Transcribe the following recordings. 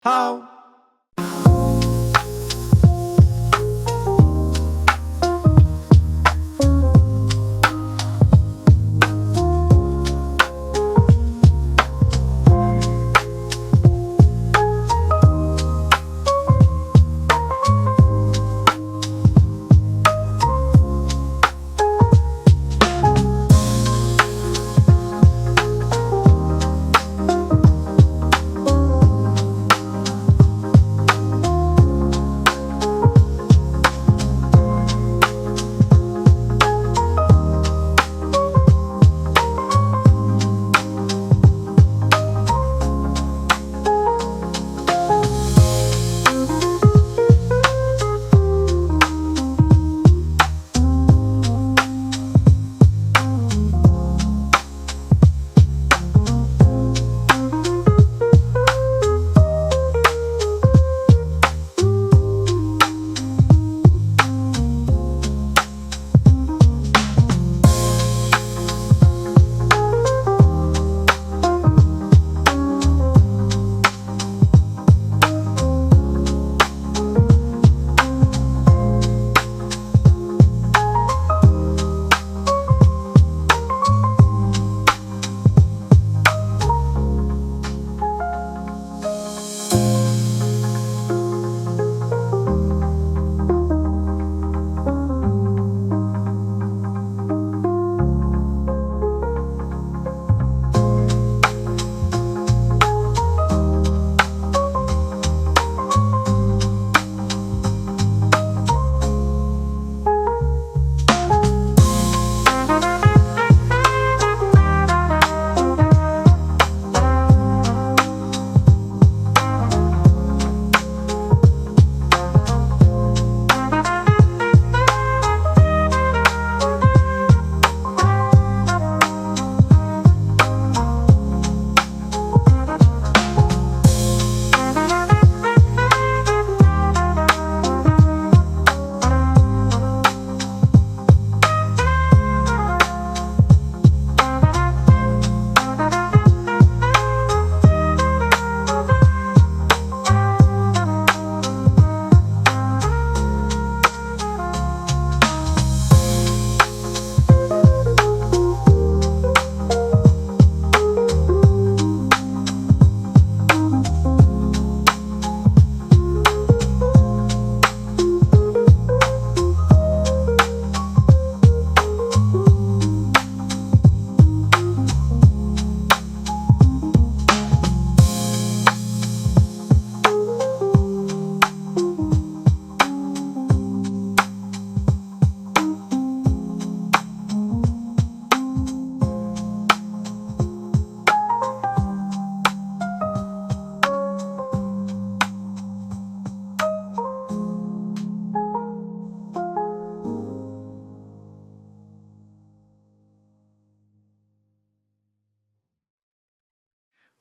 How?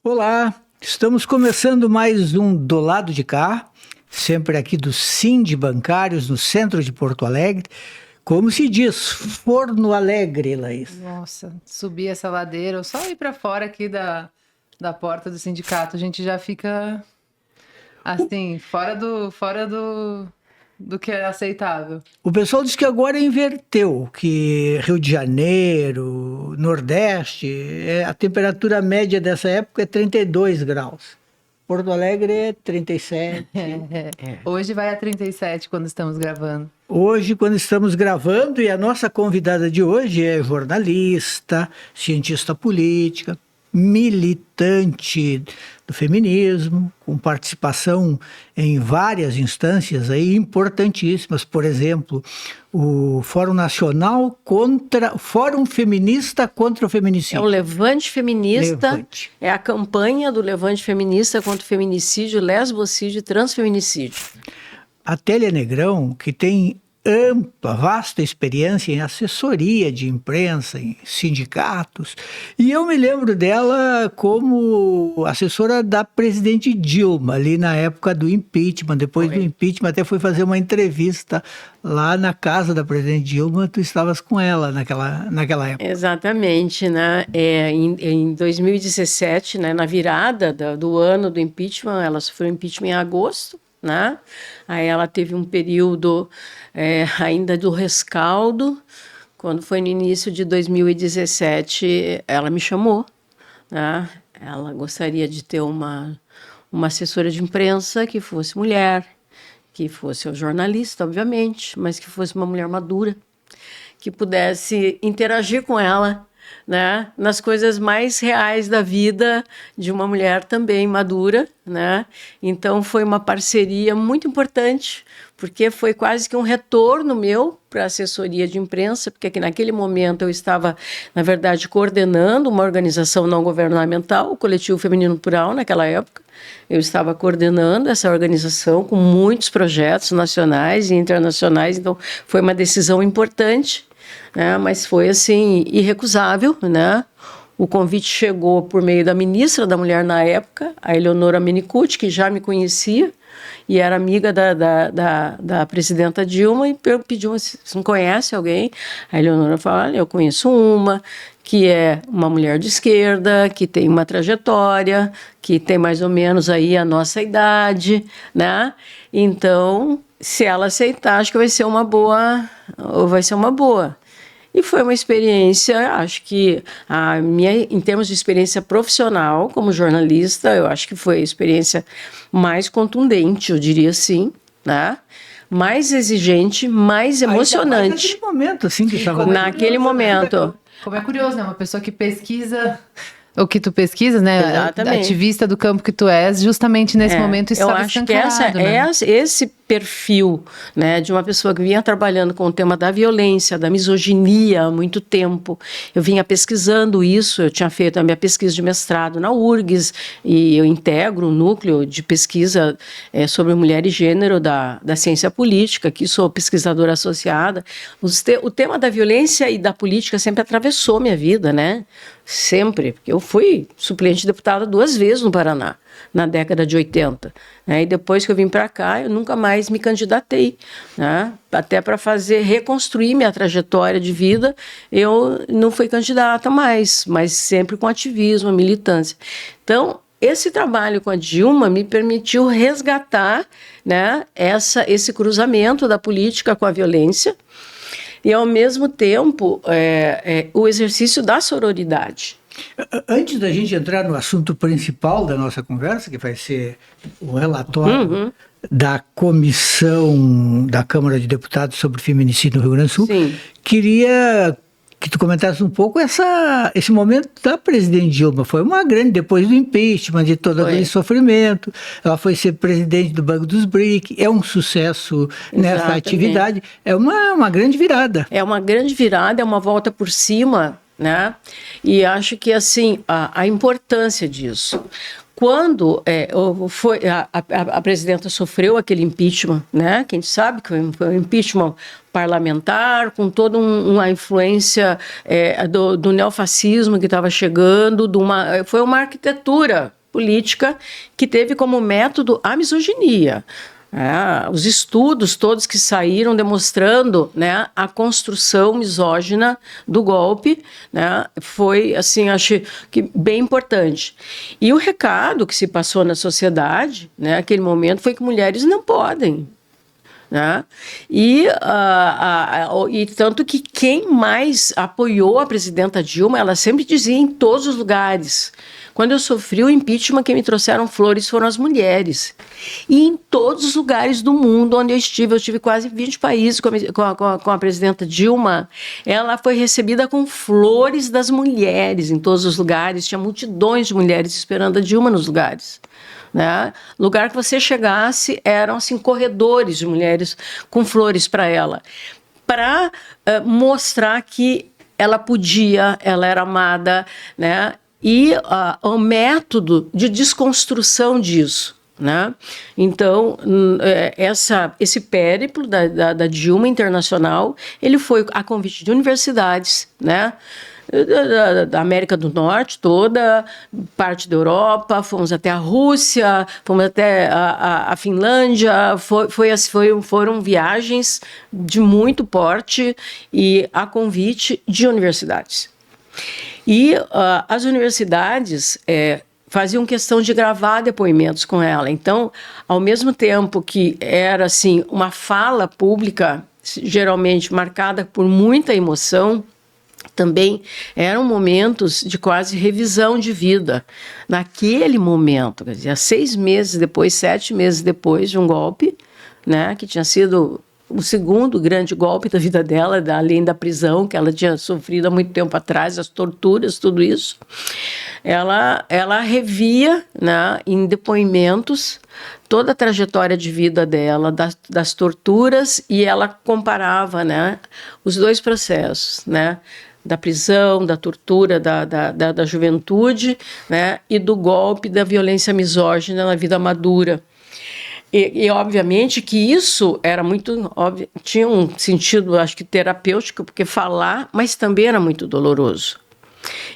Olá, estamos começando mais um Do Lado de Cá, sempre aqui do Sind Bancários, no centro de Porto Alegre. Como se diz, Forno Alegre, Laís. Nossa, subir essa ladeira, ou só ir para fora aqui da porta do sindicato, a gente já fica assim, fora do que é aceitável. O pessoal diz que agora inverteu, que Rio de Janeiro, Nordeste, a temperatura média dessa época é 32 graus. Porto Alegre é 37. Hoje vai a 37 quando estamos gravando. Hoje, quando estamos gravando, e a nossa convidada de hoje é jornalista, cientista política, militante do feminismo, com participação em várias instâncias aí importantíssimas, por exemplo, o Fórum Fórum Feminista contra o Feminicídio. É o Levante Feminista, é a campanha do Levante Feminista contra o feminicídio, lesbocídio e transfeminicídio. A Télia Negrão, que tem ampla, vasta experiência em assessoria de imprensa, em sindicatos. E eu me lembro dela como assessora da presidente Dilma, ali na época do impeachment. Depois do impeachment, até foi fazer uma entrevista lá na casa da presidente Dilma. Tu estavas com ela naquela época. Exatamente, né? Em 2017, né, na virada do ano do impeachment, ela sofreu impeachment em agosto, né? Aí ela teve um período ainda do rescaldo. Quando foi no início de 2017, ela me chamou, né? Ela gostaria de ter uma assessora de imprensa que fosse mulher, que fosse um jornalista, obviamente, mas que fosse uma mulher madura, que pudesse interagir com ela, né, nas coisas mais reais da vida de uma mulher também madura, né? Então foi uma parceria muito importante, porque foi quase que um retorno meu para a assessoria de imprensa, porque naquele momento eu estava, na verdade, coordenando uma organização não governamental, o Coletivo Feminino Plural, naquela época. Eu estava coordenando essa organização com muitos projetos nacionais e internacionais, então foi uma decisão importante, né? Mas foi assim irrecusável, né? O convite chegou por meio da ministra da Mulher na época, a Eleonora Menicucci, que já me conhecia e era amiga da presidenta Dilma, e pediu: se não conhece alguém? A Eleonora falou: olha, eu conheço uma que é uma mulher de esquerda, que tem uma trajetória, que tem mais ou menos aí a nossa idade, né? Então, se ela aceitar, acho que vai ser uma boa, E foi uma experiência, acho que em termos de experiência profissional, como jornalista, eu acho que foi a experiência mais contundente, eu diria assim, né? Mais exigente, mais emocionante. Naquele momento, assim, que estava... Naquele momento. Como é curioso, né? Uma pessoa que pesquisa o que tu pesquisas, né? Exatamente. Ativista do campo que tu és, justamente nesse momento isso estava escancarado, eu acho que esse perfil, né, de uma pessoa que vinha trabalhando com o tema da violência, da misoginia há muito tempo. Eu vinha pesquisando isso, eu tinha feito a minha pesquisa de mestrado na URGS e eu integro um núcleo de pesquisa sobre mulher e gênero da ciência política, que sou pesquisadora associada. O tema da violência e da política sempre atravessou minha vida, né? Sempre, porque eu fui suplente de deputada 2 vezes no Paraná, na década de 80. Né? E depois que eu vim para cá, eu nunca mais me candidatei. Né? Até para reconstruir minha trajetória de vida, eu não fui candidata mais, mas sempre com ativismo, militância. Então, esse trabalho com a Dilma me permitiu resgatar, né, esse cruzamento da política com a violência, e, ao mesmo tempo, o exercício da sororidade. Antes da gente entrar no assunto principal da nossa conversa, que vai ser o relatório da Comissão da Câmara de Deputados sobre Feminicídio no Rio Grande do Sul, Sim. Queria que tu comentasse um pouco esse momento da presidente Dilma. Foi uma grande, depois do impeachment, de todo aquele sofrimento. Ela foi ser presidente do Banco dos BRIC. É um sucesso nessa atividade. É uma grande virada. É uma grande virada, é uma volta por cima, né? E acho que, assim, a importância disso. Quando a presidenta sofreu aquele impeachment, né? Que a gente sabe que foi um impeachment parlamentar, com toda uma influência do neofascismo que estava chegando, foi uma arquitetura política que teve como método a misoginia. Os estudos todos que saíram demonstrando, né, a construção misógina do golpe, né, foi, assim, acho que bem importante. E o recado que se passou na sociedade, né, naquele momento, foi que mulheres não podem. Né? E tanto que quem mais apoiou a presidenta Dilma, ela sempre dizia em todos os lugares: quando eu sofri o impeachment, quem me trouxeram flores foram as mulheres. E em todos os lugares do mundo onde eu estive quase 20 países com a presidenta Dilma, ela foi recebida com flores das mulheres em todos os lugares. Tinha multidões de mulheres esperando a Dilma nos lugares. Né? Lugar que você chegasse eram assim, corredores de mulheres com flores para ela, para mostrar que ela podia, ela era amada, né? E o método de desconstrução disso, né? Então, esse périplo da Dilma internacional, ele foi a convite de universidades, né? Da América do Norte toda, parte da Europa, fomos até a Rússia, fomos até a Finlândia, foram viagens de muito porte e a convite de universidades. E as universidades faziam questão de gravar depoimentos com ela. Então, ao mesmo tempo que era assim uma fala pública, geralmente marcada por muita emoção, também eram momentos de quase revisão de vida. Naquele momento, quer dizer, 6 meses depois, 7 meses depois de um golpe, né, que tinha sido o segundo grande golpe da vida dela, além da prisão que ela tinha sofrido há muito tempo atrás, as torturas, tudo isso, ela revia, né, em depoimentos toda a trajetória de vida dela, das torturas, e ela comparava, né, os dois processos, né, da prisão, da tortura da juventude, né, e do golpe da violência misógina na vida madura. E obviamente que isso era muito óbvio, tinha um sentido, acho que terapêutico, porque falar, mas também era muito doloroso.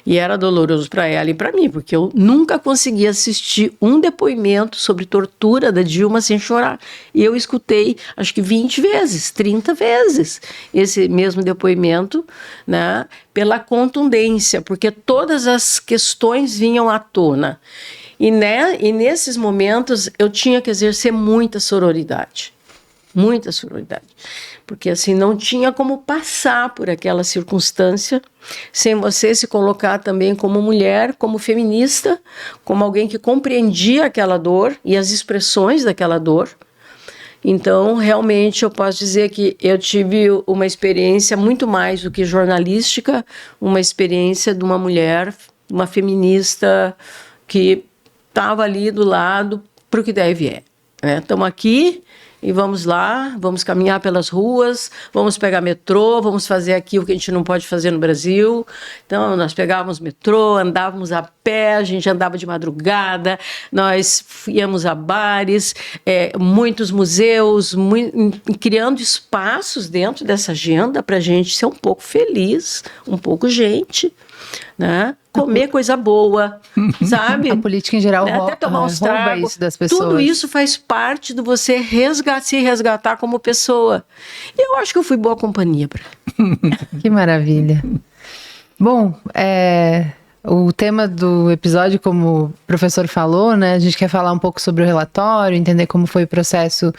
E era doloroso para ela e para mim, porque eu nunca consegui assistir um depoimento sobre tortura da Dilma sem chorar. E eu escutei, acho que 20 vezes, 30 vezes, esse mesmo depoimento, né, pela contundência, porque todas as questões vinham à tona. E nesses momentos eu tinha que exercer muita sororidade. Muita sororidade. Porque assim, não tinha como passar por aquela circunstância sem você se colocar também como mulher, como feminista, como alguém que compreendia aquela dor e as expressões daquela dor. Então, realmente, eu posso dizer que eu tive uma experiência muito mais do que jornalística, uma experiência de uma mulher, uma feminista que estava ali do lado para o que deve é. Estamos aqui e vamos lá, vamos caminhar pelas ruas, vamos pegar metrô, vamos fazer aqui o que a gente não pode fazer no Brasil. Então, nós pegávamos metrô, andávamos a pé, a gente andava de madrugada, nós íamos a bares, muitos museus, criando espaços dentro dessa agenda para a gente ser um pouco feliz, um pouco gente, né? Comer coisa boa, sabe? A política em geral até tomar uns tragos, isso das pessoas. Tudo isso faz parte de você se resgatar como pessoa. E eu acho que eu fui boa companhia para. Que maravilha. Bom, o tema do episódio, como o professor falou, né? A gente quer falar um pouco sobre o relatório, entender como foi o processo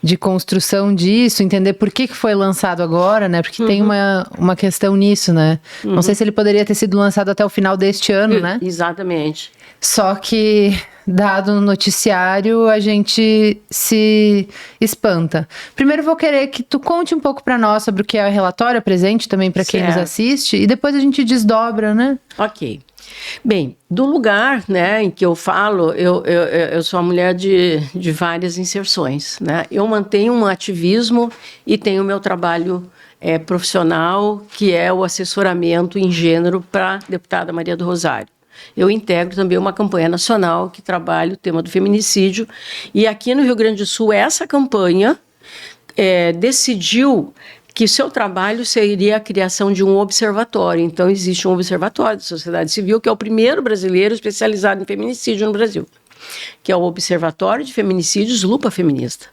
de construção disso, entender por que foi lançado agora, né? Porque tem uma questão nisso, né? Não sei se ele poderia ter sido lançado até o final deste ano, né? Exatamente. Só que, dado no noticiário, a gente se espanta. Primeiro, vou querer que tu conte um pouco para nós sobre o que é o relatório, presente também para quem nos assiste, e depois a gente desdobra, né? Ok. Bem, do lugar, né, em que eu falo, eu sou uma mulher de várias inserções, né? Eu mantenho um ativismo e tenho o meu trabalho profissional, que é o assessoramento em gênero para a deputada Maria do Rosário. Eu integro também uma campanha nacional que trabalha o tema do feminicídio, e aqui no Rio Grande do Sul essa campanha decidiu que seu trabalho seria a criação de um observatório. Então, existe um observatório da sociedade civil, que é o primeiro brasileiro especializado em feminicídio no Brasil, que é o Observatório de Feminicídios Lupa Feminista,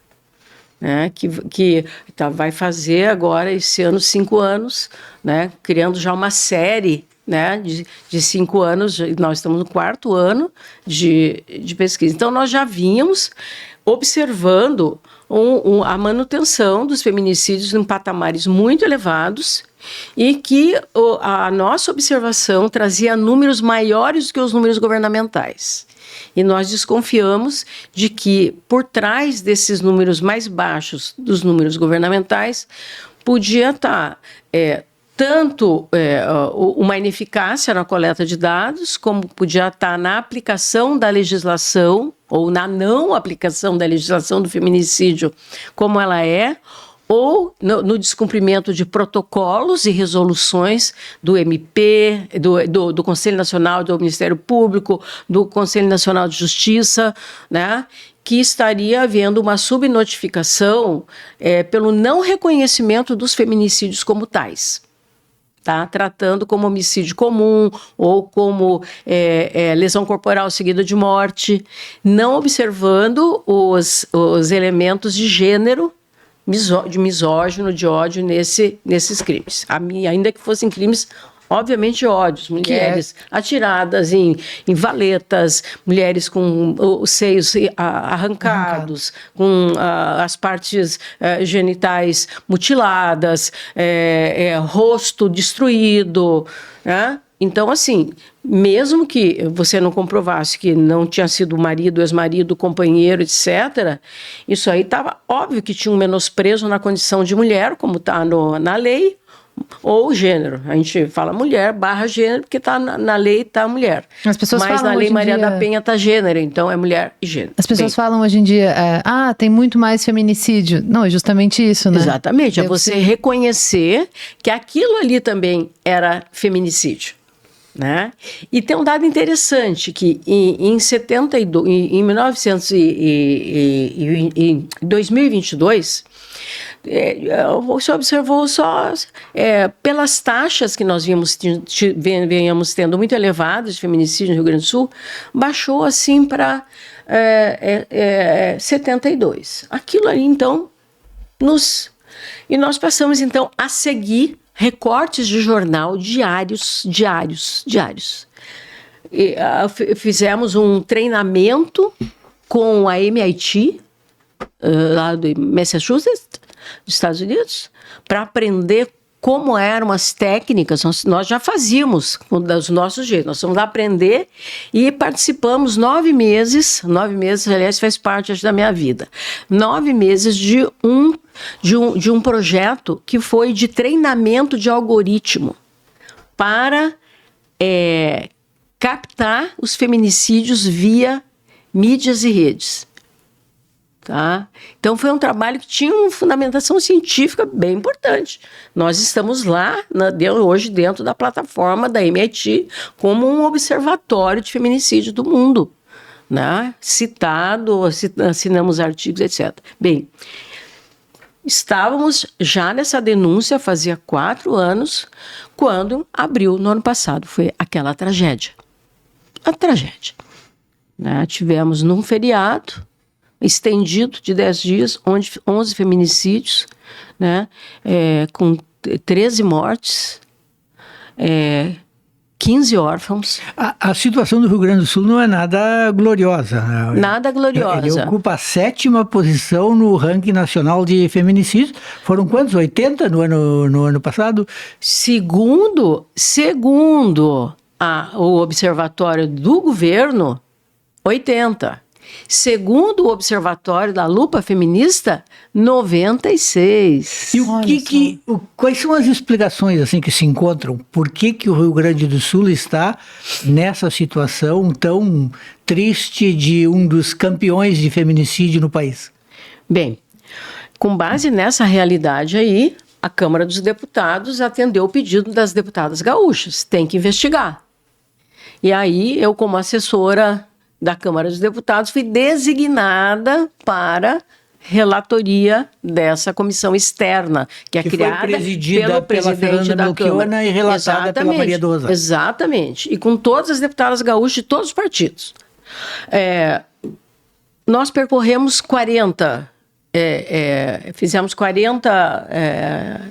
né? Que vai fazer agora, esse ano, 5 anos, né? Criando já uma série, né, de 5 anos, nós estamos no 4º ano de pesquisa. Então, nós já vínhamos observando a manutenção dos feminicídios em patamares muito elevados, e que a nossa observação trazia números maiores do que os números governamentais. E nós desconfiamos de que, por trás desses números mais baixos dos números governamentais, podia estar tanto uma ineficácia na coleta de dados, como podia estar na aplicação da legislação, ou na não aplicação da legislação do feminicídio como ela é, ou no descumprimento de protocolos e resoluções do MP, do Conselho Nacional do Ministério Público, do Conselho Nacional de Justiça, né, que estaria havendo uma subnotificação pelo não reconhecimento dos feminicídios como tais. Tá? Tratando como homicídio comum ou como lesão corporal seguida de morte, não observando os elementos de gênero, de misógino, de ódio nesses crimes. Ainda que fossem crimes, obviamente, de ódios. Mulheres atiradas em valetas, mulheres com os seios arrancados, com as partes genitais mutiladas, rosto destruído, né? Então, assim, mesmo que você não comprovasse que não tinha sido marido, ex-marido, companheiro, etc., isso aí estava óbvio que tinha um menosprezo na condição de mulher, como está na lei, ou gênero. A gente fala mulher / gênero, porque tá na lei está mulher. As pessoas Mas falam na lei hoje em Maria dia... da Penha está gênero, então é mulher e gênero. As pessoas falam hoje em dia, tem muito mais feminicídio. Não, é justamente isso, né? Exatamente, é você reconhecer que aquilo ali também era feminicídio. Né? E tem um dado interessante, que em 2022, você observou só pelas taxas que nós venhamos tendo muito elevadas de feminicídio no Rio Grande do Sul, baixou assim para 72. Aquilo ali, então, e nós passamos, então, a seguir recortes de jornal diários. Fizemos um treinamento com a MIT, lá do Massachusetts, dos Estados Unidos, para aprender como eram as técnicas. Nós já fazíamos dos nossos jeitos, nós fomos lá aprender e participamos 9 meses, aliás, faz parte da minha vida, 9 meses de um projeto que foi de treinamento de algoritmo para captar os feminicídios via mídias e redes. Tá? Então foi um trabalho que tinha uma fundamentação científica bem importante. Nós estamos lá hoje dentro da plataforma da MIT como um observatório de feminicídio do mundo, né? Assinamos artigos, etc. Bem, estávamos já nessa denúncia fazia 4 anos, quando abriu no ano passado, foi aquela tragédia. A tragédia. Né? Tivemos num feriado estendido de 10 dias, onde 11 feminicídios, né? Com 13 mortes, 15 órfãos. A situação do Rio Grande do Sul não é nada gloriosa. Nada gloriosa. Ele ocupa a 7ª posição no ranking nacional de feminicídios. Foram quantos? 80 no ano passado? Segundo o observatório do governo, 80. Segundo o observatório da Lupa Feminista, 96. E quais são as explicações assim que se encontram? Por que o Rio Grande do Sul está nessa situação tão triste de um dos campeões de feminicídio no país? Bem, com base nessa realidade aí, a Câmara dos Deputados atendeu o pedido das deputadas gaúchas. Tem que investigar. E aí, eu, como assessora da Câmara dos Deputados, fui designada para relatoria dessa comissão externa, que é criada foi presidida pelo pela presidente Fernanda da Melchiona Câmara. e relatada pela Maria do Rosário. Exatamente. E com todas as deputadas gaúchas de todos os partidos. Nós percorremos 40, fizemos 40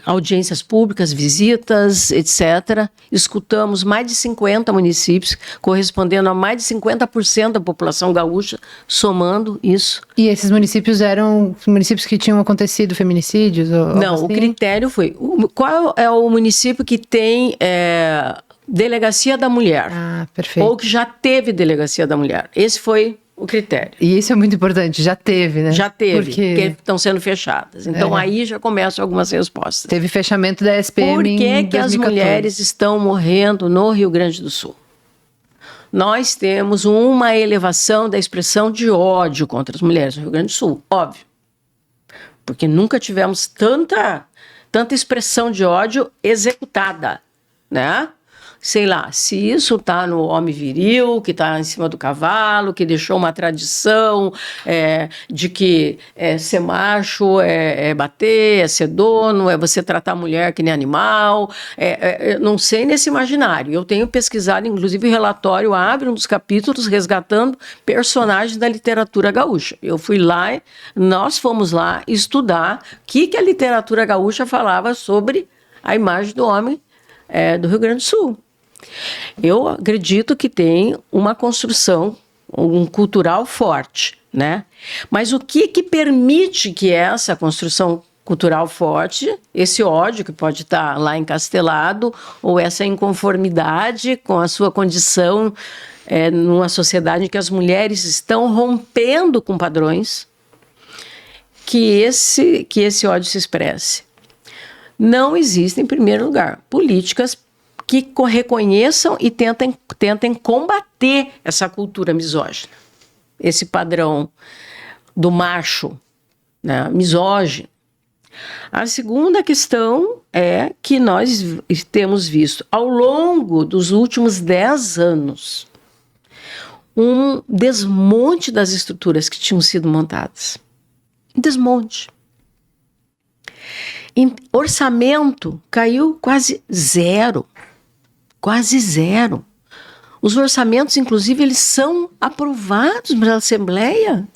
audiências públicas, visitas, etc. Escutamos mais de 50 municípios, correspondendo a mais de 50% da população gaúcha, somando isso. E esses municípios eram municípios que tinham acontecido feminicídios? Não, assim? O critério foi... Qual é o município que tem delegacia da mulher? Ah, perfeito. Ou que já teve delegacia da mulher? Esse foi o critério. E isso é muito importante, já teve, né? Já teve, porque estão sendo fechadas. Então aí já começam algumas respostas. Teve fechamento da SPM. Por que as mulheres estão morrendo no Rio Grande do Sul? Nós temos uma elevação da expressão de ódio contra as mulheres no Rio Grande do Sul, óbvio. porque nunca tivemos tanta expressão de ódio executada, né? Sei lá, se isso está no homem viril, que está em cima do cavalo, que deixou uma tradição de que ser macho é bater, é ser dono, é você tratar a mulher que nem animal, não sei nesse imaginário. Eu tenho pesquisado, inclusive o relatório abre um dos capítulos resgatando personagens da literatura gaúcha. Eu fui lá, nós fomos lá estudar o que a literatura gaúcha falava sobre a imagem do homem do Rio Grande do Sul. Eu acredito que tem uma construção cultural forte, né? Mas o que permite que essa construção cultural forte, esse ódio que pode estar lá encastelado, ou essa inconformidade com a sua condição numa sociedade em que as mulheres estão rompendo com padrões, que esse ódio se expresse? Não existe, em primeiro lugar, políticas que reconheçam e tentem combater essa cultura misógina, esse padrão do macho, né, misógino. A segunda questão é que nós temos visto, ao longo dos últimos 10 anos, um desmonte das estruturas que tinham sido montadas. Um desmonte. Orçamento caiu quase zero. Quase zero. Os orçamentos, inclusive, eles são aprovados pela Assembleia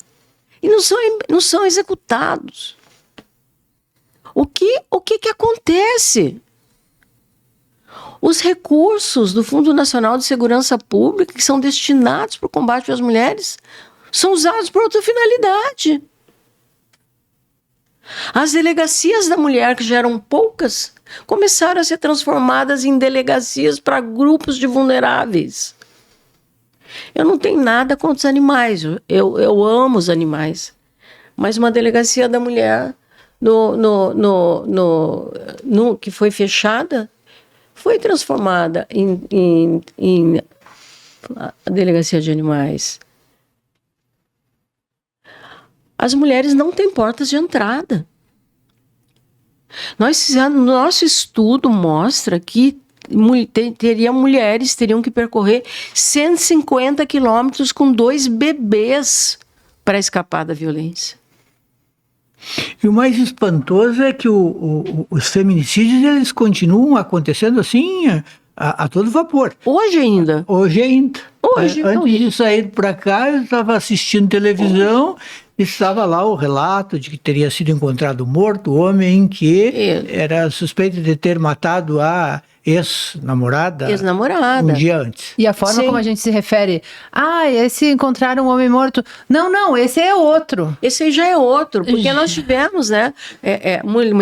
e não são executados. O que acontece? Os recursos do Fundo Nacional de Segurança Pública, que são destinados para o combate às mulheres, são usados por outra finalidade. As delegacias da mulher, que já eram poucas, começaram a ser transformadas em delegacias para grupos de vulneráveis. Eu não tenho nada contra os animais, eu amo os animais, mas uma delegacia da mulher que foi fechada foi transformada em a delegacia de animais. As mulheres não têm portas de entrada. Nosso estudo mostra que mulheres teriam que percorrer 150 quilômetros com 2 bebês para escapar da violência. E o mais espantoso é que os feminicídios eles continuam acontecendo assim a todo vapor. Hoje ainda. Antes de sair para cá, eu estava assistindo televisão. Estava lá o relato de que teria sido encontrado morto o homem que era suspeito de ter matado a ex-namorada um dia antes. E a forma como a gente se refere, esse encontraram um homem morto. Não, esse é outro. Esse aí já é outro, porque nós tivemos, né,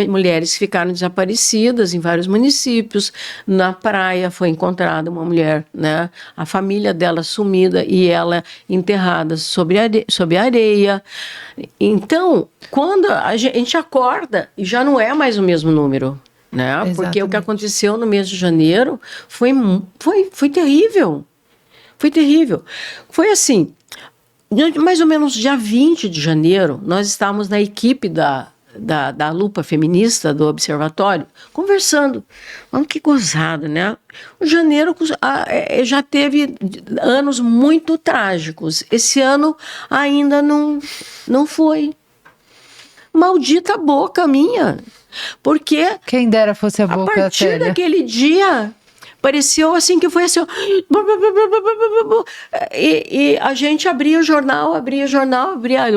mulheres que ficaram desaparecidas em vários municípios. Na praia foi encontrada uma mulher, né, a família dela sumida e ela enterrada sob a areia. Então, quando a gente acorda, e já não é mais o mesmo número. Né? Porque o que aconteceu no mês de janeiro foi terrível. Foi terrível. Foi assim, mais ou menos dia 20 de janeiro, nós estávamos na equipe da lupa feminista do observatório, conversando. Olha que gozado, né? O janeiro já teve anos muito trágicos. Esse ano ainda não foi. Maldita boca minha. Porque quem dera fosse a boca a partir daquele dia pareceu assim que foi assim e a gente abria o jornal, abria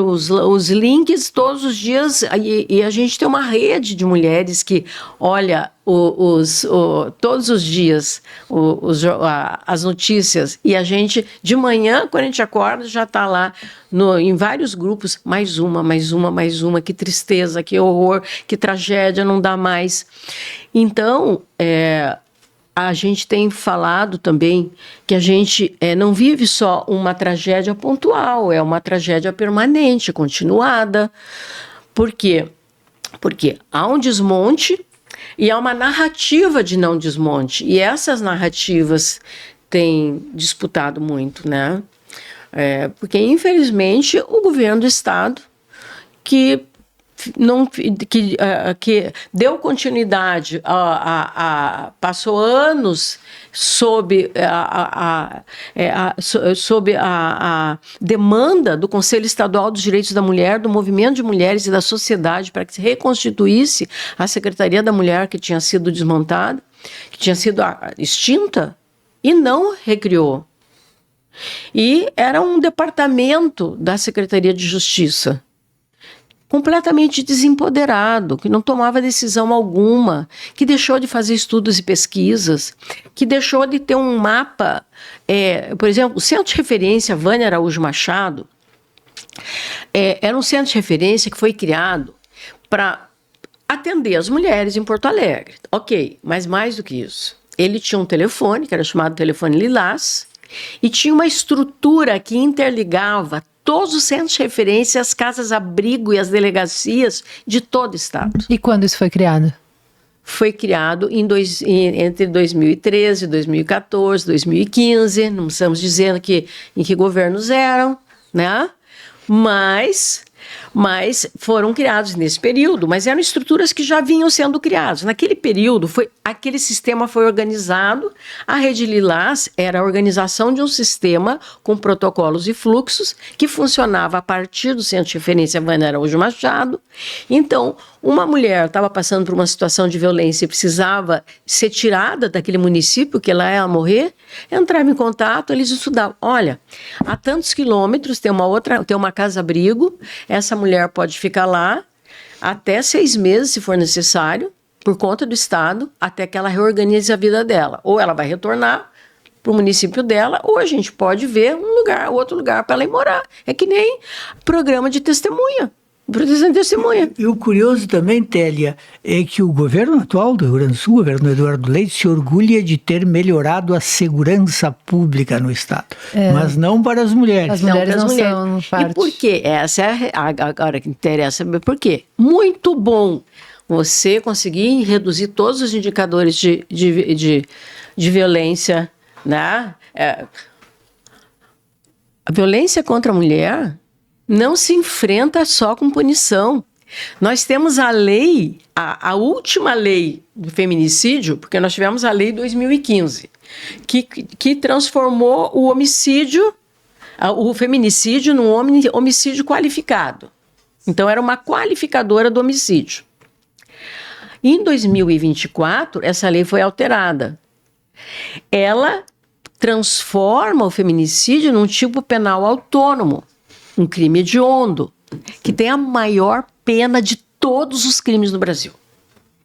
os links todos os dias e a gente tem uma rede de mulheres que olha todos os dias as notícias e a gente de manhã quando a gente acorda já está lá em vários grupos, mais uma, que tristeza, que horror, que tragédia, não dá mais. Então, a gente tem falado também que a gente não vive só uma tragédia pontual, é uma tragédia permanente, continuada. Por quê? Porque há um desmonte e há uma narrativa de não desmonte. E essas narrativas têm disputado muito, né? Porque, infelizmente, o governo do Estado, que que deu continuidade, passou anos sob a demanda do Conselho Estadual dos Direitos da Mulher, do movimento de mulheres e da sociedade, para que se reconstituísse a Secretaria da Mulher, que tinha sido desmontada, que tinha sido extinta, e não recriou. E era um departamento da Secretaria de Justiça, completamente desempoderado, que não tomava decisão alguma, que deixou de fazer estudos e pesquisas, que deixou de ter um mapa. Por exemplo, o Centro de Referência Vânia Araújo Machado era um centro de referência que foi criado para atender as mulheres em Porto Alegre. Ok, mas mais do que isso. Ele tinha um telefone, que era chamado telefone Lilás, e tinha uma estrutura que interligava todos os centros de referência, as casas-abrigo e as delegacias de todo o estado. E quando isso foi criado? Foi criado entre 2013, 2014, 2015. Não estamos dizendo em que governos eram, né? Mas foram criados nesse período, mas eram estruturas que já vinham sendo criadas. Naquele período, aquele sistema foi organizado. A Rede Lilás era a organização de um sistema com protocolos e fluxos que funcionava a partir do Centro de Referência Vânia Araújo Machado. Então, uma mulher estava passando por uma situação de violência e precisava ser tirada daquele município, que ela ia morrer, entrava em contato, eles estudavam. Olha, a tantos quilômetros tem uma casa-abrigo, essa mulher pode ficar lá até 6 meses, se for necessário, por conta do Estado, até que ela reorganize a vida dela. Ou ela vai retornar para o município dela, ou a gente pode ver outro lugar para ela ir morar. É que nem programa de testemunha. Proteção de testemunha. E o curioso também, Télia, é que o governo atual do Rio Grande do Sul, o governo Eduardo Leite, se orgulha de ter melhorado a segurança pública no estado, mas não para as mulheres. As mulheres não são parte. E por quê? Essa é agora que interessa saber por quê. Muito bom você conseguir reduzir todos os indicadores de violência, né? A violência contra a mulher não se enfrenta só com punição. Nós temos a lei, a última lei do feminicídio, porque nós tivemos a lei 2015, que transformou o homicídio, o feminicídio num homicídio qualificado. Então, era uma qualificadora do homicídio. Em 2024, essa lei foi alterada. Ela transforma o feminicídio num tipo penal autônomo, um crime hediondo, que tem a maior pena de todos os crimes no Brasil.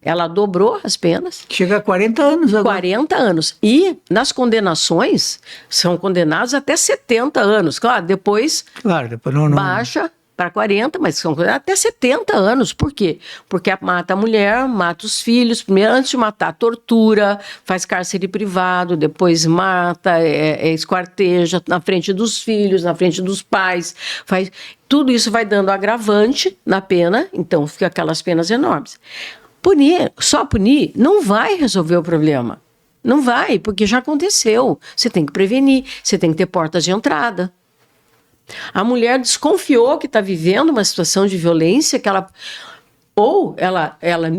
Ela dobrou as penas. Chega a 40 anos agora. 40 anos. E nas condenações, são condenados até 70 anos. Claro, depois não baixa para 40, mas são até 70 anos. Por quê? Porque mata a mulher, mata os filhos. Primeiro, antes de matar, tortura, faz cárcere privado, depois mata, esquarteja na frente dos filhos, na frente dos pais. Tudo isso vai dando agravante na pena, então fica aquelas penas enormes. Só punir não vai resolver o problema. Não vai, porque já aconteceu. Você tem que prevenir, você tem que ter portas de entrada. A mulher desconfiou que está vivendo uma situação de violência, que ela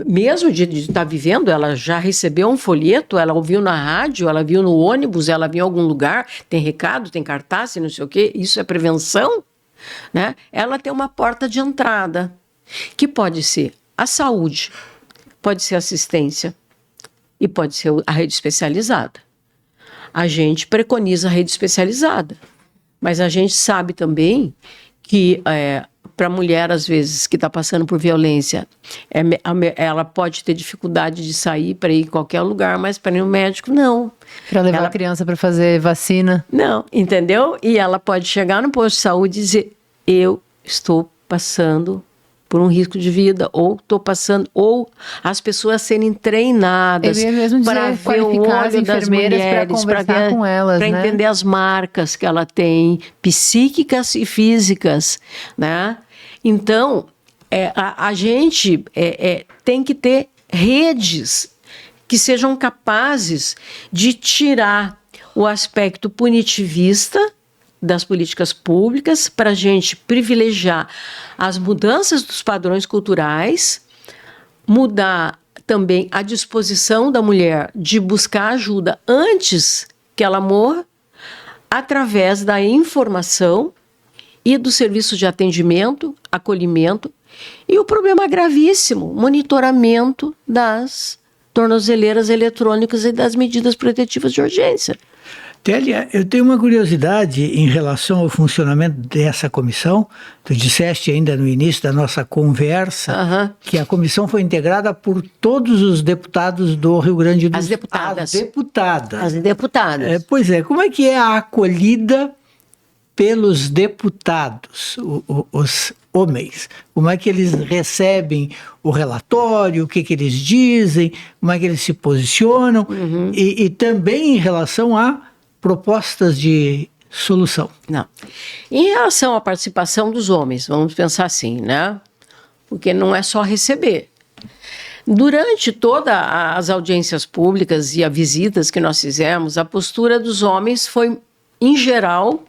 mesmo de estar vivendo, ela já recebeu um folheto, ela ouviu na rádio, ela viu no ônibus, ela viu em algum lugar, tem recado, tem cartaz, não sei o quê, isso é prevenção, né? Ela tem uma porta de entrada, que pode ser a saúde, pode ser assistência e pode ser a rede especializada. A gente preconiza a rede especializada. Mas a gente sabe também que para a mulher, às vezes, que está passando por violência, ela pode ter dificuldade de sair para ir em qualquer lugar, mas para ir no médico, não. Para levar a criança para fazer vacina. Não, entendeu? E ela pode chegar no posto de saúde e dizer, eu estou passando por um risco de vida, ou estou passando, ou as pessoas serem treinadas para ver o olho das mulheres, para entender as marcas que ela tem, psíquicas e físicas, né? Então, a gente tem que ter redes que sejam capazes de tirar o aspecto punitivista das políticas públicas para a gente privilegiar as mudanças dos padrões culturais, mudar também a disposição da mulher de buscar ajuda antes que ela morra, através da informação e do serviço de atendimento, acolhimento, e o problema gravíssimo, monitoramento das tornozeleiras eletrônicas e das medidas protetivas de urgência. Télia, eu tenho uma curiosidade em relação ao funcionamento dessa comissão. Tu disseste ainda no início da nossa conversa que a comissão foi integrada por todos os deputados do Rio Grande do Sul. As deputadas. As deputadas. As deputadas. Pois é, como é que é a acolhida pelos deputados, os homens? Como é que eles recebem o relatório, o que eles dizem, como é que eles se posicionam, e também em relação a propostas de solução? Não. Em relação à participação dos homens, vamos pensar assim, né? Porque não é só receber. Durante todas as audiências públicas e as visitas que nós fizemos, a postura dos homens foi, em geral,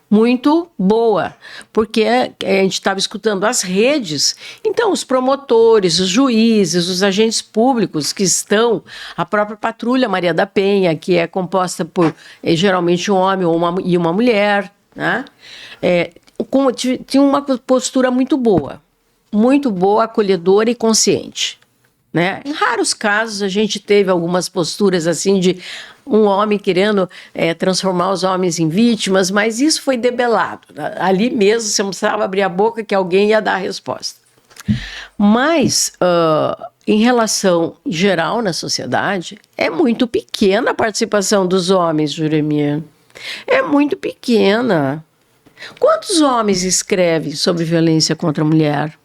muito boa, porque a gente estava escutando as redes, então os promotores, os juízes, os agentes públicos que estão, a própria Patrulha Maria da Penha, que é composta por geralmente um homem e uma mulher, né? Tinha uma postura muito boa, acolhedora e consciente. Né? Em raros casos a gente teve algumas posturas assim de um homem querendo transformar os homens em vítimas, mas isso foi debelado. Ali mesmo você não precisava abrir a boca que alguém ia dar a resposta. Mas, em relação geral na sociedade, é muito pequena a participação dos homens, Juremir. É muito pequena. Quantos homens escrevem sobre violência contra a mulher?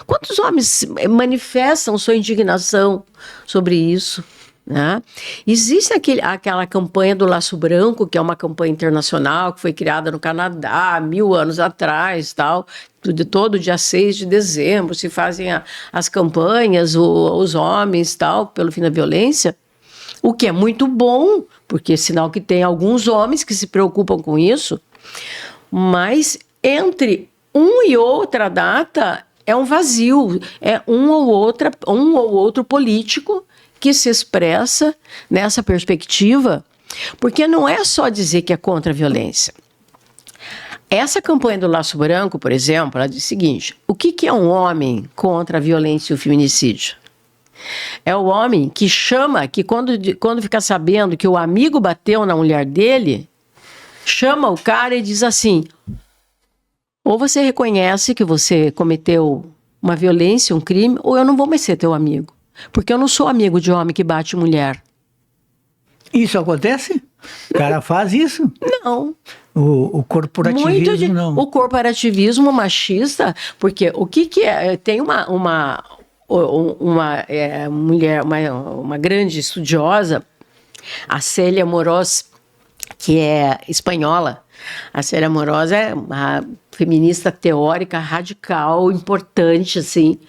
Quantos homens manifestam sua indignação sobre isso? Né? Existe aquela campanha do Laço Branco, que é uma campanha internacional que foi criada no Canadá há 1000 anos atrás, tal. Todo dia 6 de dezembro se fazem as campanhas, os homens, tal, pelo fim da violência, o que é muito bom, porque é sinal que tem alguns homens que se preocupam com isso, mas entre uma e outra data é um vazio, é um ou outro político que se expressa nessa perspectiva, porque não é só dizer que é contra a violência. Essa campanha do Laço Branco, por exemplo, ela diz o seguinte: o que é um homem contra a violência e o feminicídio? É o homem que chama, que quando fica sabendo que o amigo bateu na mulher dele, chama o cara e diz assim: ou você reconhece que você cometeu uma violência, um crime, ou eu não vou mais ser teu amigo. Porque eu não sou amigo de homem que bate mulher. Isso acontece? O cara faz isso? Não. O corporativismo não. O corporativismo machista, porque o que é? Tem uma mulher, uma grande estudiosa, a Célia Amorós, que é espanhola. A Célia Amorós é uma feminista teórica radical, importante, assim,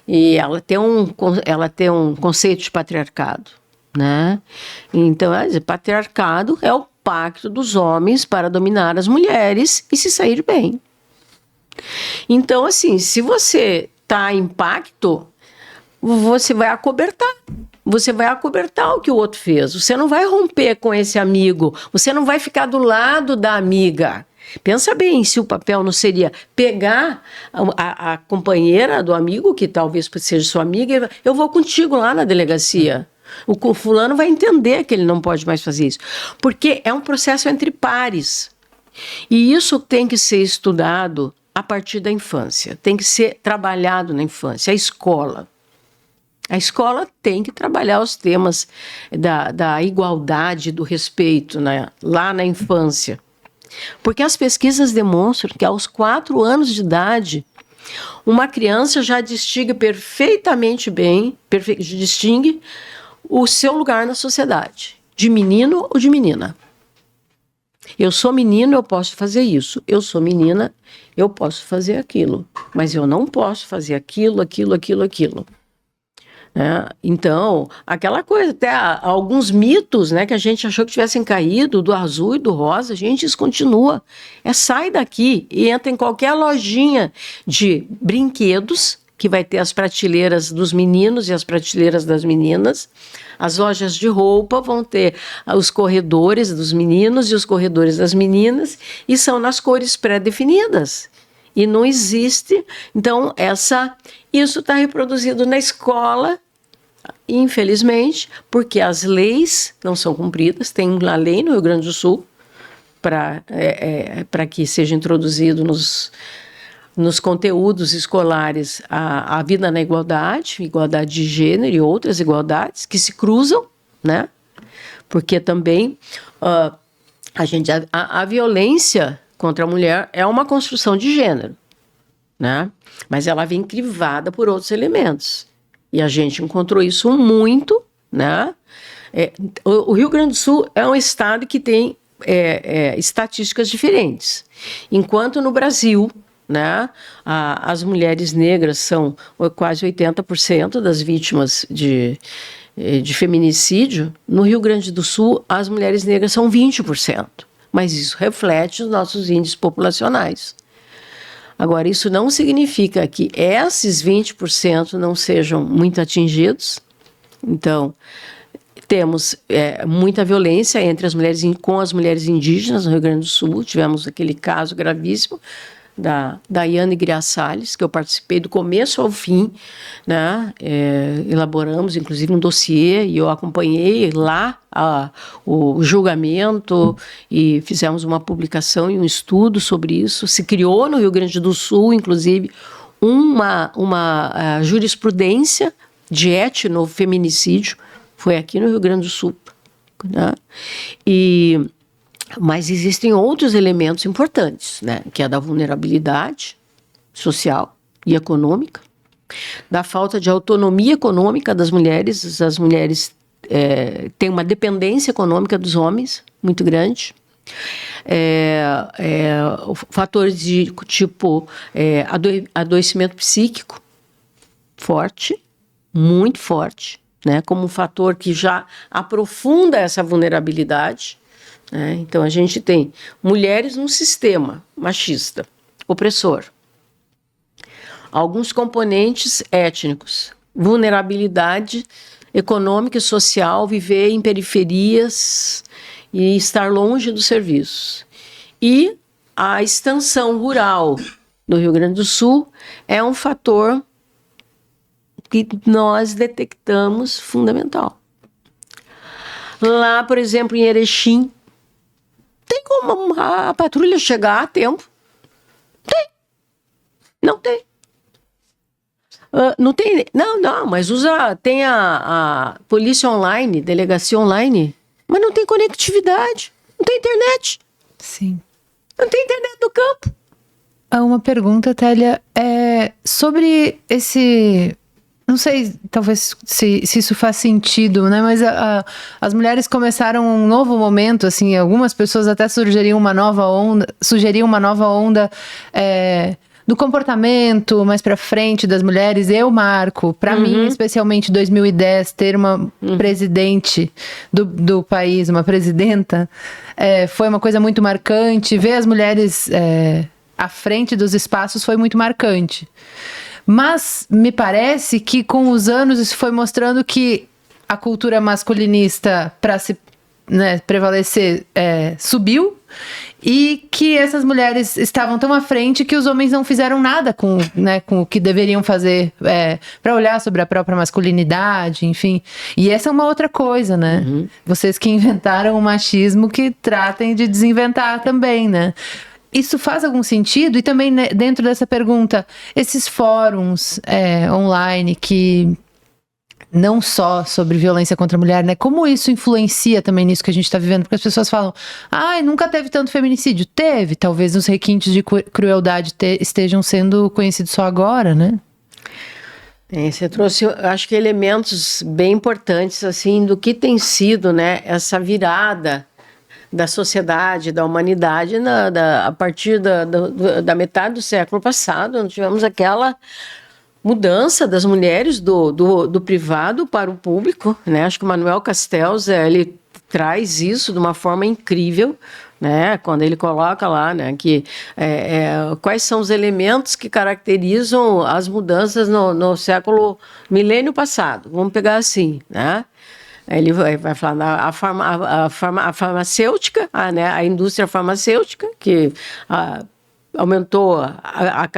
e ela tem um conceito de patriarcado, né? Então, patriarcado é o pacto dos homens para dominar as mulheres e se sair bem. Então, assim, se você está em pacto, você vai acobertar. Você vai acobertar o que o outro fez. Você não vai romper com esse amigo. Você não vai ficar do lado da amiga. Pensa bem se o papel não seria pegar a companheira do amigo, que talvez seja sua amiga, eu vou contigo lá na delegacia. O fulano vai entender que ele não pode mais fazer isso. Porque é um processo entre pares. E isso tem que ser estudado a partir da infância. Tem que ser trabalhado na infância. A escola tem que trabalhar os temas da igualdade, do respeito, né, lá na infância. Porque as pesquisas demonstram que aos 4 anos de idade, uma criança já distingue perfeitamente bem, distingue o seu lugar na sociedade, de menino ou de menina. Eu sou menino, eu posso fazer isso. Eu sou menina, eu posso fazer aquilo. Mas eu não posso fazer aquilo. né? Então, aquela coisa, até alguns mitos, né, que a gente achou que tivessem caído, do azul e do rosa, gente, isso continua. Sai daqui e entra em qualquer lojinha de brinquedos, que vai ter as prateleiras dos meninos e as prateleiras das meninas. As lojas de roupa vão ter os corredores dos meninos e os corredores das meninas, e são nas cores pré-definidas. E não existe. Então, isso está reproduzido na escola, infelizmente, porque as leis não são cumpridas. Tem uma lei no Rio Grande do Sul para que seja introduzido nos conteúdos escolares a vida na igualdade de gênero e outras igualdades que se cruzam, né? Porque também a violência contra a mulher é uma construção de gênero, né? Mas ela vem crivada por outros elementos. E a gente encontrou isso muito, né? O Rio Grande do Sul é um estado que tem estatísticas diferentes. Enquanto no Brasil, né, as mulheres negras são quase 80% das vítimas de feminicídio, no Rio Grande do Sul as mulheres negras são 20%. Mas isso reflete os nossos índices populacionais. Agora, isso não significa que esses 20% não sejam muito atingidos. Então, temos muita violência com as mulheres indígenas no Rio Grande do Sul. Tivemos aquele caso gravíssimo da Daiane Griassales, que eu participei do começo ao fim, né? Elaboramos, inclusive, um dossiê, e eu acompanhei lá o julgamento, e fizemos uma publicação e um estudo sobre isso. Se criou no Rio Grande do Sul, inclusive, uma jurisprudência de etnofeminicídio, foi aqui no Rio Grande do Sul, né? Mas existem outros elementos importantes, né? Que é a da vulnerabilidade social e econômica, da falta de autonomia econômica das mulheres. As mulheres têm uma dependência econômica dos homens muito grande. Fatores de tipo adoecimento psíquico forte, muito forte, né? Como um fator que já aprofunda essa vulnerabilidade. Então, a gente tem mulheres num sistema machista, opressor. Alguns componentes étnicos, vulnerabilidade econômica e social, viver em periferias e estar longe dos serviços. E a extensão rural do Rio Grande do Sul é um fator que nós detectamos fundamental. Lá, por exemplo, em Erechim, tem como a patrulha chegar a tempo? Tem. Não tem. Não tem. Não, mas tem a polícia online, delegacia online, mas não tem conectividade, não tem internet. Sim. Não tem internet no campo. Uma pergunta, Télia, sobre esse... Não sei, talvez se isso faz sentido, né? Mas as mulheres começaram um novo momento, assim, algumas pessoas até sugeriam uma nova onda do comportamento mais para frente das mulheres. Eu marco, para mim, especialmente 2010, ter uma presidente do país, uma presidenta, foi uma coisa muito marcante. Ver as mulheres à frente dos espaços foi muito marcante. Mas me parece que com os anos isso foi mostrando que a cultura masculinista, para se prevalecer, subiu, e que essas mulheres estavam tão à frente que os homens não fizeram nada com o que deveriam fazer para olhar sobre a própria masculinidade, enfim. E essa é uma outra coisa, né? Vocês que inventaram o machismo, que tratem de desinventar também, né? Isso faz algum sentido? E também, né, dentro dessa pergunta, esses fóruns online que não só sobre violência contra a mulher, né? Como isso influencia também nisso que a gente está vivendo? Porque as pessoas falam, nunca teve tanto feminicídio. Teve, talvez os requintes de crueldade estejam sendo conhecidos só agora, né? Você trouxe, acho que, elementos bem importantes, assim, do que tem sido, né, essa virada da sociedade, da humanidade, a partir da metade do século passado. Nós tivemos aquela mudança das mulheres do privado para o público, né? Acho que o Manuel Castells, ele traz isso de uma forma incrível, né? Quando ele coloca lá, né, que quais são os elementos que caracterizam as mudanças no milênio passado. Vamos pegar assim, né? Ele vai falar a farmacêutica, né, a indústria farmacêutica, que aumentou a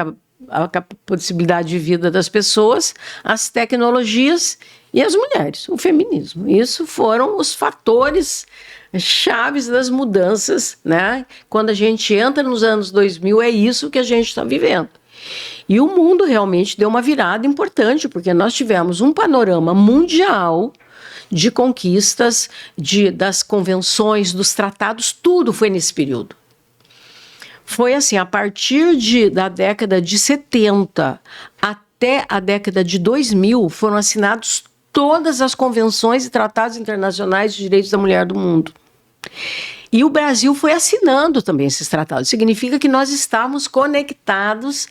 possibilidade de vida das pessoas, as tecnologias e as mulheres, o feminismo. Isso foram os fatores chaves das mudanças, né? Quando a gente entra nos anos 2000, é isso que a gente está vivendo. E o mundo realmente deu uma virada importante, porque nós tivemos um panorama mundial de conquistas, das convenções, dos tratados, tudo foi nesse período. Foi assim, a partir da década de 70 até a década de 2000, foram assinados todas as convenções e tratados internacionais de direitos da mulher do mundo. E o Brasil foi assinando também esses tratados. Significa que nós estamos conectadas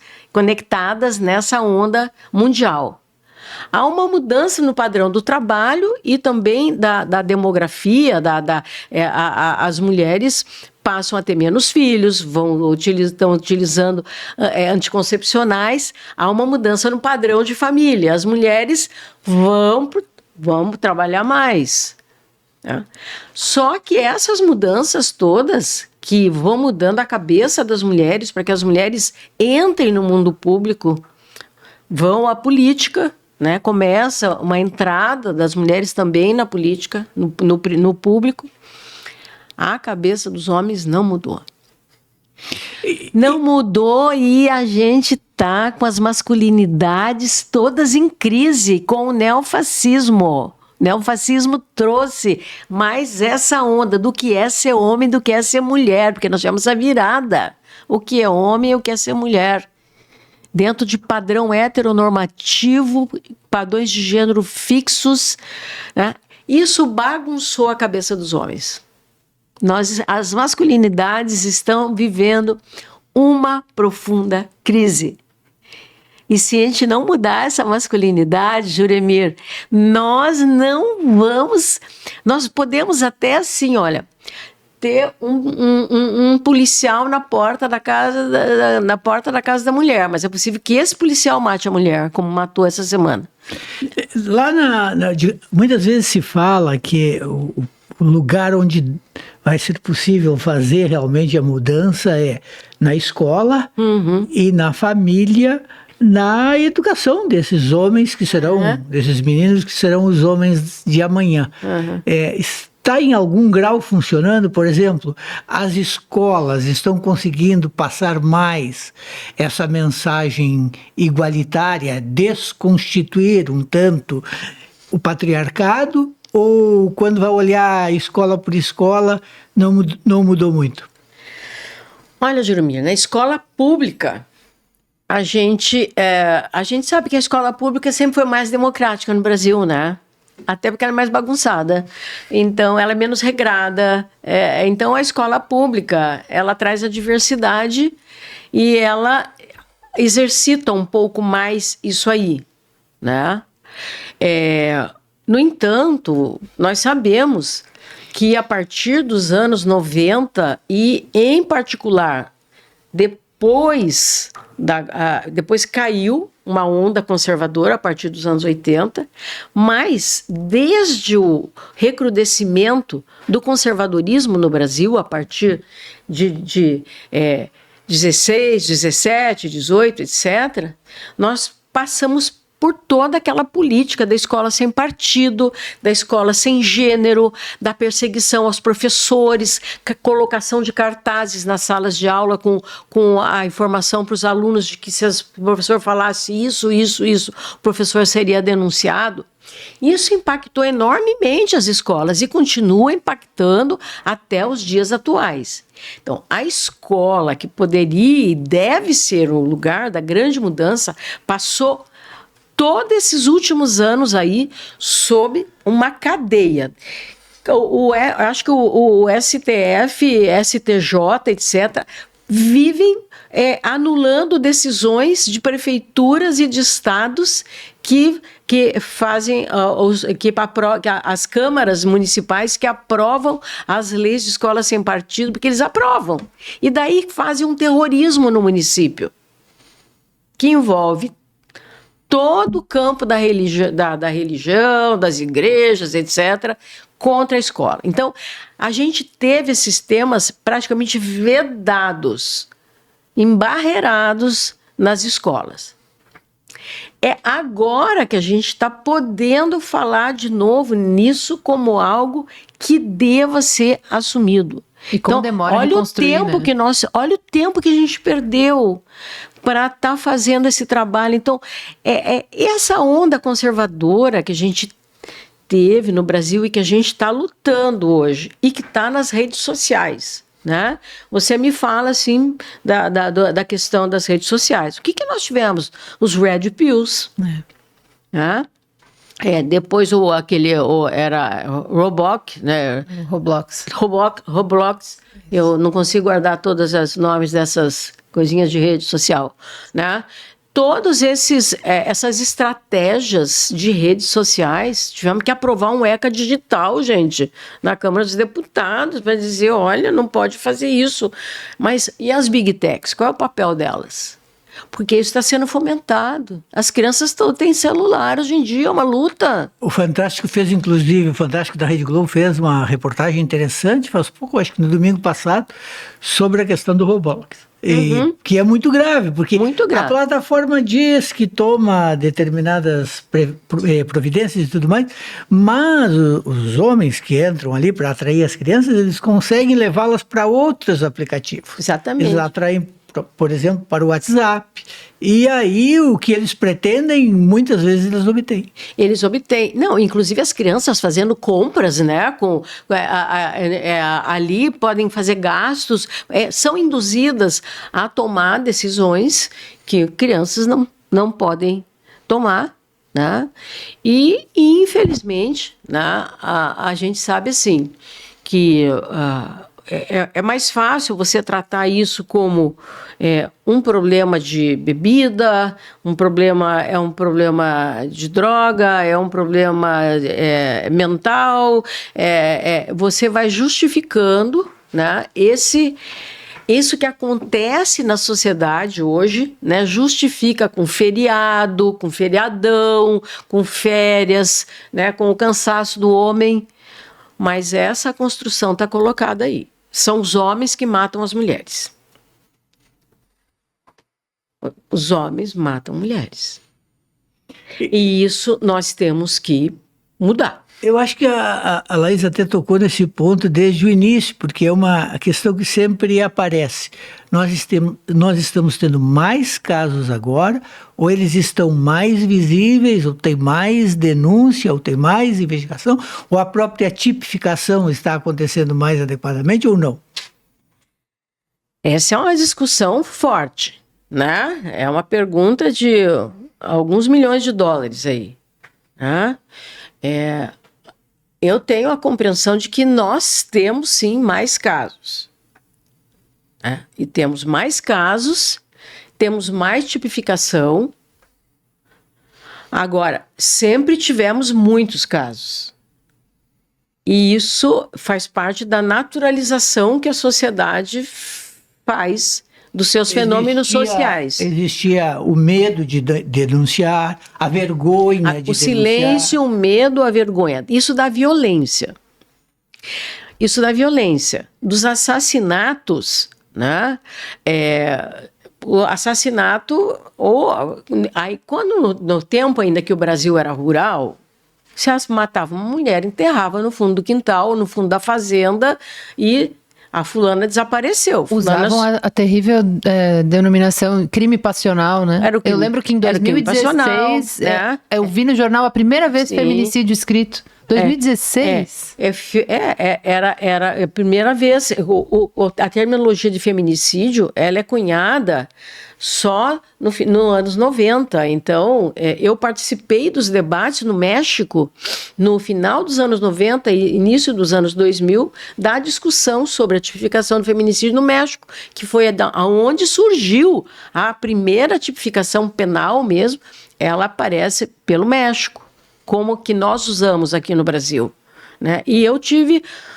nessa onda mundial. Há uma mudança no padrão do trabalho e também da demografia, as mulheres passam a ter menos filhos, estão utilizando anticoncepcionais, há uma mudança no padrão de família. As mulheres vão trabalhar mais. Né? Só que essas mudanças todas que vão mudando a cabeça das mulheres para que as mulheres entrem no mundo público, vão à política, né? Começa uma entrada das mulheres também na política, no público. A cabeça dos homens não mudou. Não mudou e a gente está com as masculinidades todas em crise com o neofascismo. O neofascismo trouxe mais essa onda do que é ser homem, do que é ser mulher, porque nós tivemos a virada. O que é homem e o que é ser mulher. Dentro de padrão heteronormativo, padrões de gênero fixos, né? Isso bagunçou a cabeça dos homens. As masculinidades estão vivendo uma profunda crise. E se a gente não mudar essa masculinidade, Juremir, nós podemos até assim, olha, ter um policial na porta da casa da mulher, mas é possível que esse policial mate a mulher, como matou essa semana. Lá muitas vezes se fala que o lugar onde vai ser possível fazer realmente a mudança é na escola e na família, na educação desses homens que serão, desses meninos que serão os homens de amanhã. Está em algum grau funcionando? Por exemplo, as escolas estão conseguindo passar mais essa mensagem igualitária, desconstituir um tanto o patriarcado, ou quando vai olhar escola por escola, não mudou muito? Olha, Juremir, na escola pública, a gente sabe que a escola pública sempre foi mais democrática no Brasil, né? Até porque ela é mais bagunçada, então ela é menos regrada. Então a escola pública, ela traz a diversidade e ela exercita um pouco mais isso aí, né? No entanto, nós sabemos que a partir dos anos 90 e, em particular, depois caiu uma onda conservadora a partir dos anos 80, mas desde o recrudescimento do conservadorismo no Brasil, a partir de 16, 17, 18, etc., nós passamos por toda aquela política da escola sem partido, da escola sem gênero, da perseguição aos professores, colocação de cartazes nas salas de aula com a informação para os alunos de que se o professor falasse isso, o professor seria denunciado. Isso impactou enormemente as escolas e continua impactando até os dias atuais. Então, a escola, que poderia e deve ser o lugar da grande mudança, passou todos esses últimos anos aí sob uma cadeia. Acho que o STF, STJ, etc., vivem anulando decisões de prefeituras e de estados que fazem as câmaras municipais que aprovam as leis de escola sem partido, porque eles aprovam. E daí fazem um terrorismo no município, que envolve todo o campo da religião, das igrejas, etc., contra a escola. Então, a gente teve esses temas praticamente vedados, embarreirados nas escolas. É agora que a gente está podendo falar de novo nisso como algo que deva ser assumido. E como demora olha reconstruir, olha o tempo que a gente perdeu para estar fazendo esse trabalho. Então, essa onda conservadora que a gente teve no Brasil e que a gente está lutando hoje e que está nas redes sociais, né? Você me fala assim da questão das redes sociais. O que nós tivemos? Os Red Pills, né? Depois era Roblox, né? Roblox. Eu não consigo guardar todos os nomes dessas coisinhas de rede social, né? Todas essas estratégias de redes sociais, tivemos que aprovar um ECA digital, gente, na Câmara dos Deputados, para dizer, olha, não pode fazer isso. Mas e as Big Techs? Qual é o papel delas? Porque isso está sendo fomentado. As crianças têm celular hoje em dia, é uma luta. O Fantástico da Rede Globo fez uma reportagem interessante, faz pouco, acho que no domingo passado, sobre a questão do Roblox. Que é muito grave, porque a plataforma diz que toma determinadas providências e tudo mais, mas os homens que entram ali para atrair as crianças, eles conseguem levá-las para outros aplicativos. Exatamente. Eles atraem, por exemplo, para o WhatsApp. E aí o que eles pretendem, muitas vezes eles obtêm. Eles obtêm. Não, inclusive as crianças fazendo compras, né? Ali podem fazer gastos, são induzidas a tomar decisões que crianças não podem tomar, né? E infelizmente, né, a gente sabe assim que é mais fácil você tratar isso como um problema de bebida, um problema de droga, um problema mental. Você vai justificando, né, isso que acontece na sociedade hoje, né, justifica com feriado, com feriadão, com férias, né, com o cansaço do homem. Mas essa construção está colocada aí. São os homens que matam as mulheres. Os homens matam mulheres. E isso nós temos que mudar. Eu acho que a Laís até tocou nesse ponto desde o início, porque é uma questão que sempre aparece. Nós estamos tendo mais casos agora, ou eles estão mais visíveis, ou tem mais denúncia, ou tem mais investigação, ou a própria tipificação está acontecendo mais adequadamente ou não? Essa é uma discussão forte, né? É uma pergunta de alguns milhões de dólares aí, né? Eu tenho a compreensão de que nós temos, sim, mais casos. E temos mais casos, temos mais tipificação. Agora, sempre tivemos muitos casos. E isso faz parte da naturalização que a sociedade faz dos seus fenômenos sociais. Existia o medo de denunciar, a vergonha de denunciar. O silêncio, o medo, a vergonha. Isso dá violência. Dos assassinatos, né? O assassinato, aí quando no tempo ainda que o Brasil era rural, se matava uma mulher, enterrava no fundo do quintal, no fundo da fazenda e a fulana desapareceu. Usavam a terrível denominação crime passional, né? Eu lembro que em 2016, né? Eu vi no jornal a primeira vez feminicídio escrito. 2016? Era a primeira vez. A terminologia de feminicídio, ela é cunhada só no anos 90. Então, eu participei dos debates no México no final dos anos 90 e início dos anos 2000, da discussão sobre a tipificação do feminicídio no México, que foi aonde surgiu a primeira tipificação penal mesmo. Ela aparece pelo México, como que nós usamos aqui no Brasil, né? E eu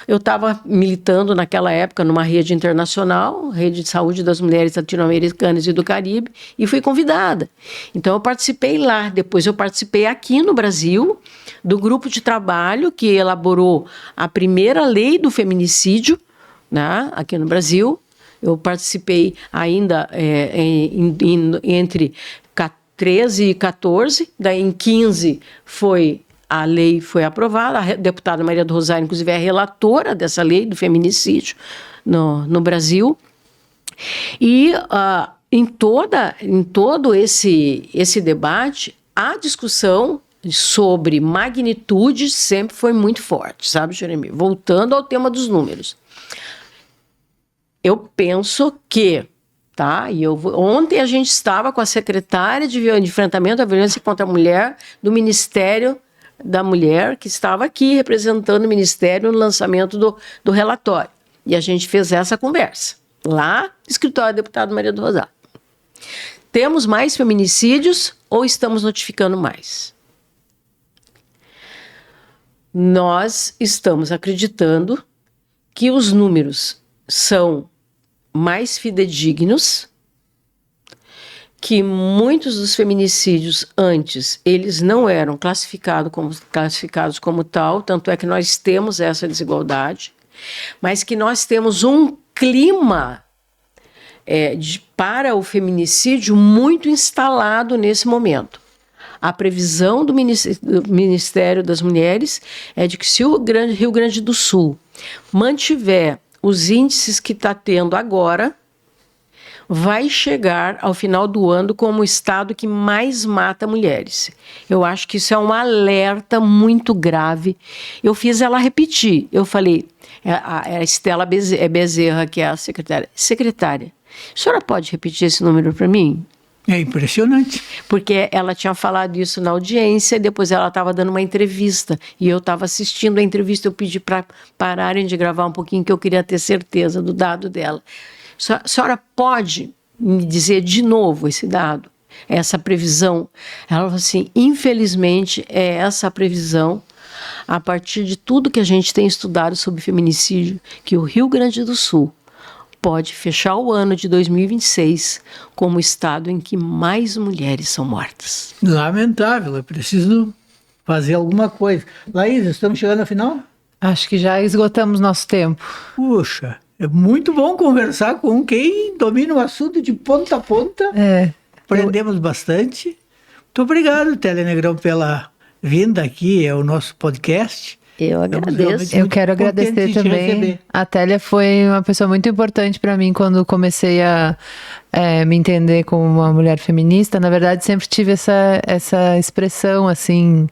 estava militando naquela época numa rede internacional, rede de saúde das mulheres latino-americanas e do Caribe, e fui convidada. Então eu participei lá, depois eu participei aqui no Brasil, do grupo de trabalho que elaborou a primeira lei do feminicídio, né, aqui no Brasil. Eu participei ainda entre 13 e 14, daí em 15 a lei foi aprovada, a deputada Maria do Rosário, inclusive, é a relatora dessa lei do feminicídio no Brasil. E em todo esse debate, a discussão sobre magnitude sempre foi muito forte, sabe, Jeremias? Voltando ao tema dos números. Eu penso que... Ontem a gente estava com a secretária de enfrentamento à violência contra a mulher do Ministério da Mulher, que estava aqui representando o Ministério no lançamento do relatório. E a gente fez essa conversa lá no escritório da deputada Maria do Rosário. Temos mais feminicídios ou estamos notificando mais? Nós estamos acreditando que os números são mais fidedignos, que muitos dos feminicídios antes, eles não eram classificados como tal, tanto é que nós temos essa desigualdade, mas que nós temos um clima para o feminicídio muito instalado nesse momento. A previsão do Ministério das Mulheres é de que se o Rio Grande do Sul mantiver os índices que está tendo agora, vai chegar ao final do ano como o estado que mais mata mulheres. Eu acho que isso é um alerta muito grave. Eu fiz ela repetir. Eu falei, a Estela Bezerra, que é a secretária. Secretária, a senhora pode repetir esse número para mim? É impressionante. Porque ela tinha falado isso na audiência, e depois ela estava dando uma entrevista, e eu estava assistindo a entrevista, eu pedi para pararem de gravar um pouquinho, que eu queria ter certeza do dado dela. A senhora pode me dizer de novo esse dado? Essa previsão? Ela falou assim, infelizmente é essa a previsão, a partir de tudo que a gente tem estudado sobre feminicídio, que o Rio Grande do Sul pode fechar o ano de 2026 como o estado em que mais mulheres são mortas. Lamentável, é preciso fazer alguma coisa. Laís, estamos chegando ao final? Acho que já esgotamos nosso tempo. Puxa, é muito bom conversar com quem domina o assunto de ponta a ponta. Aprendemos bastante. Muito obrigado, Télia Negrão, pela vinda aqui ao nosso podcast. Eu agradeço. Eu quero agradecer também. A Télia foi uma pessoa muito importante para mim quando comecei a me entender como uma mulher feminista. Na verdade, sempre tive essa expressão, assim,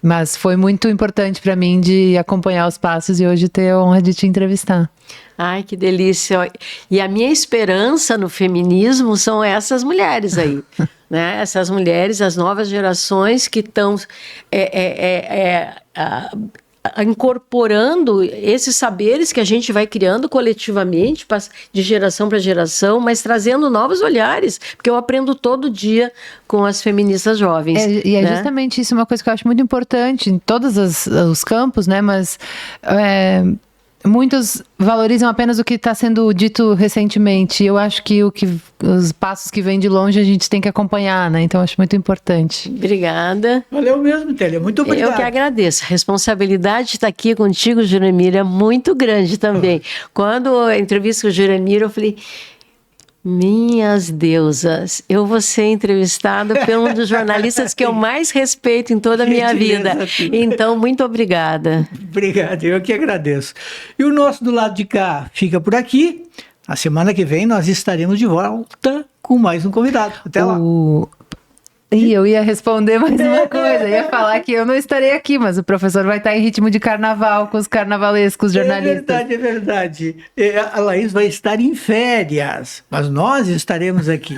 mas foi muito importante para mim de acompanhar os passos e hoje ter a honra de te entrevistar. Ai, que delícia. E a minha esperança no feminismo são essas mulheres aí. Né? Essas mulheres, as novas gerações que estão incorporando esses saberes que a gente vai criando coletivamente, de geração para geração, mas trazendo novos olhares, porque eu aprendo todo dia com as feministas jovens. E é justamente isso, uma coisa que eu acho muito importante em todos os campos, né? Mas muitos valorizam apenas o que está sendo dito recentemente. Eu acho que os passos que vêm de longe a gente tem que acompanhar, né? Então, eu acho muito importante. Obrigada. Valeu mesmo, Télia. Muito obrigado. Eu que agradeço. A responsabilidade de estar aqui contigo, Juremir, é muito grande também. Quando eu entrevisto com o Juremir, eu falei... Minhas deusas, eu vou ser entrevistada por um dos jornalistas que eu mais respeito em toda a minha vida. Então, muito obrigada. Obrigado, eu que agradeço. E o nosso do lado de cá fica por aqui. Na semana que vem nós estaremos de volta com mais um convidado. Até lá. E eu ia responder mais uma coisa. Ia falar que eu não estarei aqui, mas o professor vai estar em ritmo de carnaval com os carnavalescos jornalistas. É verdade. A Laís vai estar em férias, mas nós estaremos aqui.